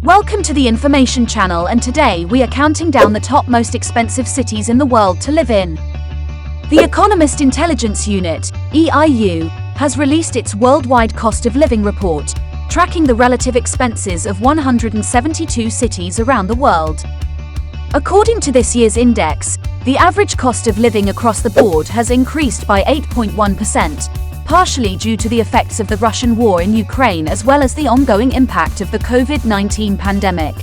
Welcome to the Information Channel, and today we are counting down the top most expensive cities in the world to live in. The Economist Intelligence Unit, EIU, has released its worldwide cost of living report, tracking the relative expenses of 172 cities around the world. According to this year's index, the average cost of living across the board has increased by 8.1%. Partially due to the effects of the Russian war in Ukraine as well as the ongoing impact of the COVID-19 pandemic.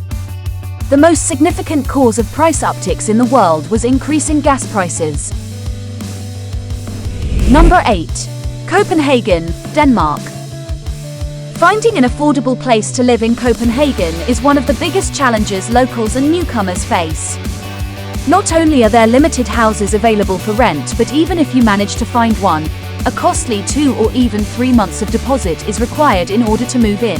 The most significant cause of price upticks in the world was increasing gas prices. Number 8. Copenhagen, Denmark. Finding an affordable place to live in Copenhagen is one of the biggest challenges locals and newcomers face. Not only are there limited houses available for rent, but even if you manage to find one, a costly 2 or even 3 months of deposit is required in order to move in.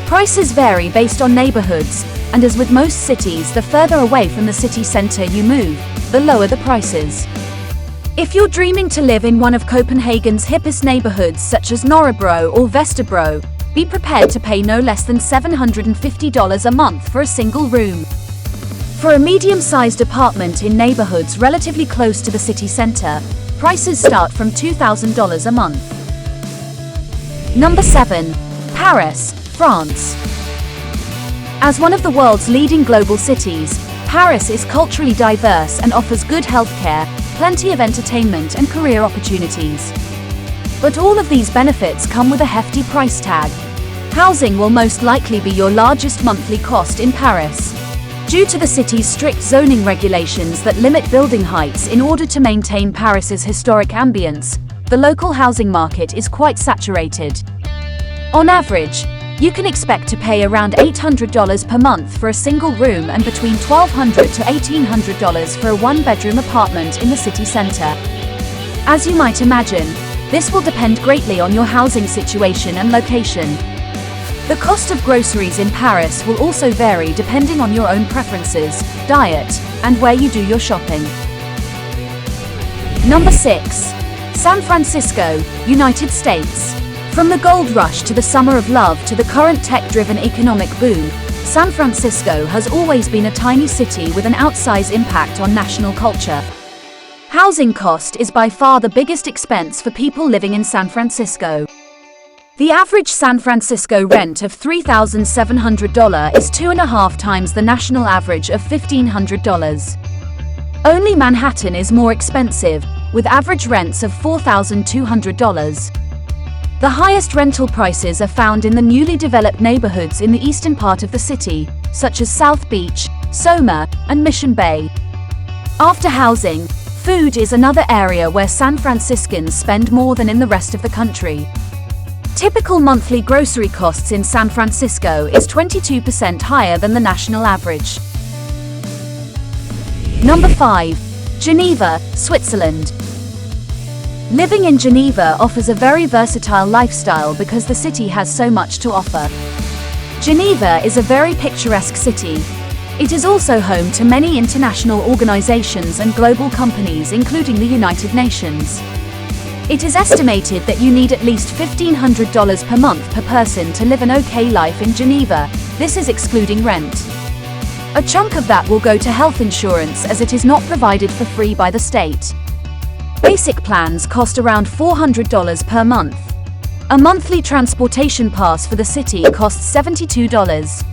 Prices vary based on neighborhoods, and as with most cities, the further away from the city center you move, the lower the prices. If you're dreaming to live in one of Copenhagen's hippest neighborhoods such as Nørrebro or Vesterbro, be prepared to pay no less than $750 a month for a single room. For a medium-sized apartment in neighborhoods relatively close to the city center, prices start from $2,000 a month. Number 7. Paris, France. As one of the world's leading global cities, Paris is culturally diverse and offers good healthcare, plenty of entertainment and career opportunities. But all of these benefits come with a hefty price tag. Housing will most likely be your largest monthly cost in Paris. Due to the city's strict zoning regulations that limit building heights in order to maintain Paris's historic ambience, the local housing market is quite saturated. On average, you can expect to pay around $800 per month for a single room and between $1,200 to $1,800 for a one-bedroom apartment in the city center. As you might imagine, this will depend greatly on your housing situation and location. The cost of groceries in Paris will also vary depending on your own preferences, diet, and where you do your shopping. Number 6. San Francisco, United States. From the gold rush to the summer of love to the current tech-driven economic boom, San Francisco has always been a tiny city with an outsized impact on national culture. Housing cost is by far the biggest expense for people living in San Francisco. The average San Francisco rent of $3,700 is 2.5 times the national average of $1,500. Only Manhattan is more expensive, with average rents of $4,200. The highest rental prices are found in the newly developed neighborhoods in the eastern part of the city, such as South Beach, Soma, and Mission Bay. After housing, food is another area where San Franciscans spend more than in the rest of the country. Typical monthly grocery costs in San Francisco is 22% higher than the national average. Number 5. Geneva, Switzerland. Living in Geneva offers a very versatile lifestyle because the city has so much to offer. Geneva is a very picturesque city. It is also home to many international organizations and global companies, including the United Nations. It is estimated that you need at least $1,500 per month per person to live an okay life in Geneva. This is excluding rent. A chunk of that will go to health insurance as it is not provided for free by the state. Basic plans cost around $400 per month. A monthly transportation pass for the city costs $72.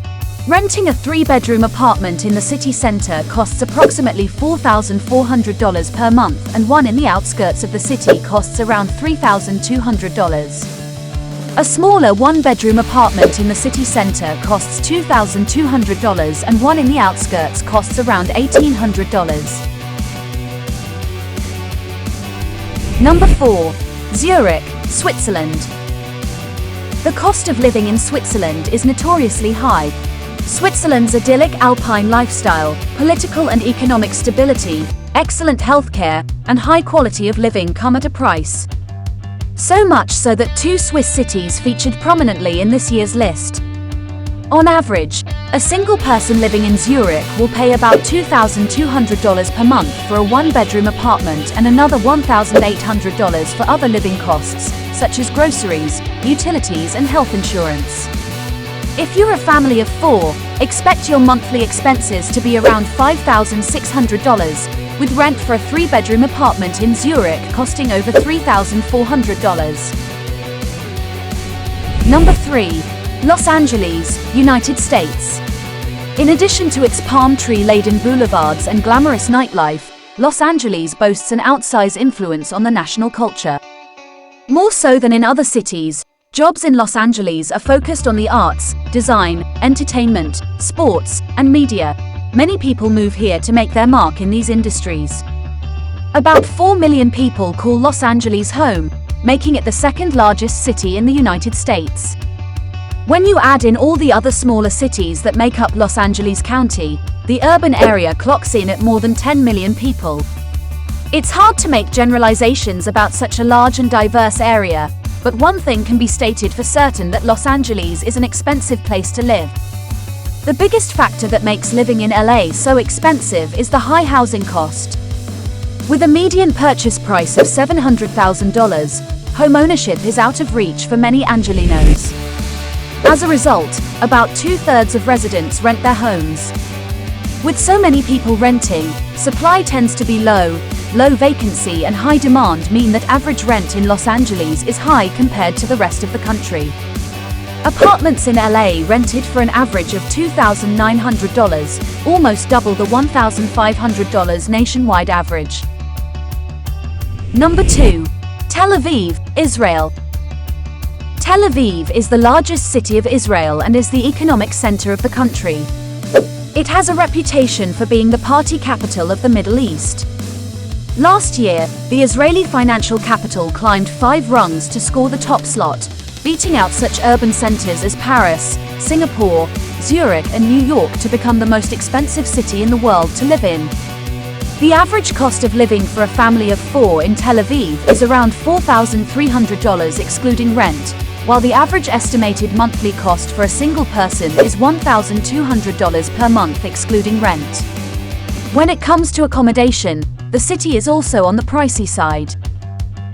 Renting a 3-bedroom apartment in the city center costs approximately $4,400 per month, and one in the outskirts of the city costs around $3,200. A smaller 1-bedroom apartment in the city center costs $2,200, and one in the outskirts costs around $1,800. Number 4. Zurich, Switzerland. The cost of living in Switzerland is notoriously high. Switzerland's idyllic alpine lifestyle, political and economic stability, excellent healthcare, and high quality of living come at a price. So much so that 2 Swiss cities featured prominently in this year's list. On average, a single person living in Zurich will pay about $2,200 per month for a 1-bedroom apartment and another $1,800 for other living costs, such as groceries, utilities, and health insurance. If you're a family of 4, expect your monthly expenses to be around $5,600, with rent for a 3-bedroom apartment in Zurich costing over $3,400. Number 3. Los Angeles, United States. In addition to its palm tree-laden boulevards and glamorous nightlife, Los Angeles boasts an outsized influence on the national culture. More so than in other cities, jobs in Los Angeles are focused on the arts, design, entertainment, sports, and media. Many people move here to make their mark in these industries. About 4 million people call Los Angeles home, making it the second largest city in the United States. When you add in all the other smaller cities that make up Los Angeles County, the urban area clocks in at more than 10 million people. It's hard to make generalizations about such a large and diverse area, but one thing can be stated for certain, that Los Angeles is an expensive place to live. The biggest factor that makes living in LA so expensive is the high housing cost. With a median purchase price of $700,000, homeownership is out of reach for many Angelenos. As a result, about 2/3 of residents rent their homes. With so many people renting, supply tends to be low vacancy and high demand mean that average rent in Los Angeles is high compared to the rest of the country. Apartments in LA rented for an average of $2,900, almost double the $1,500 nationwide average. Number 2. Tel Aviv, Israel. Tel Aviv is the largest city of Israel and is the economic center of the country. It has a reputation for being the party capital of the Middle East. Last year, the Israeli financial capital climbed 5 rungs to score the top slot, beating out such urban centers as Paris, Singapore, Zurich, and New York to become the most expensive city in the world to live in. The average cost of living for a family of 4 in Tel Aviv is around $4,300 excluding rent, while the average estimated monthly cost for a single person is $1,200 per month excluding rent. When it comes to accommodation, the city is also on the pricey side.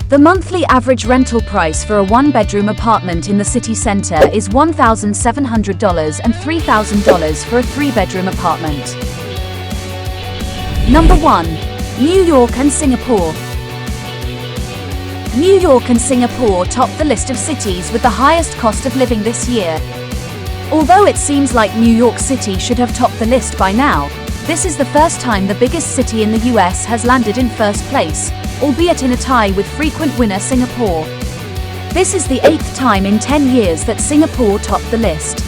The monthly average rental price for a 1-bedroom apartment in the city center is $1,700 and $3,000 for a 3-bedroom apartment. Number 1. New York and Singapore. New York and Singapore top the list of cities with the highest cost of living this year. Although it seems like New York City should have topped the list by now, this is the first time the biggest city in the US has landed in first place, albeit in a tie with frequent winner Singapore. This is the 8th time in 10 years that Singapore topped the list.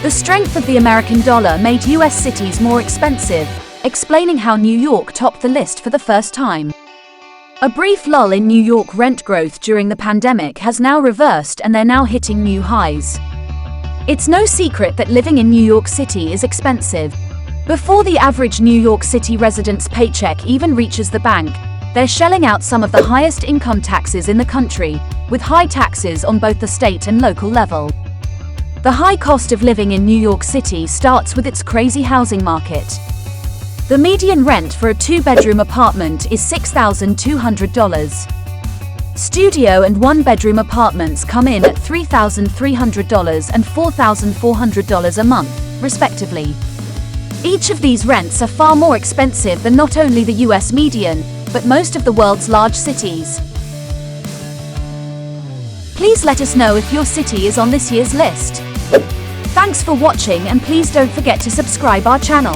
The strength of the American dollar made US cities more expensive, explaining how New York topped the list for the first time. A brief lull in New York rent growth during the pandemic has now reversed and they're now hitting new highs. It's no secret that living in New York City is expensive. Before the average New York City resident's paycheck even reaches the bank, they're shelling out some of the highest income taxes in the country, with high taxes on both the state and local level. The high cost of living in New York City starts with its crazy housing market. The median rent for a 2-bedroom apartment is $6,200. Studio and 1-bedroom apartments come in at $3,300 and $4,400 a month, respectively. Each of these rents are far more expensive than not only the US median, but most of the world's large cities. Please let us know if your city is on this year's list. Thanks for watching and please don't forget to subscribe our channel.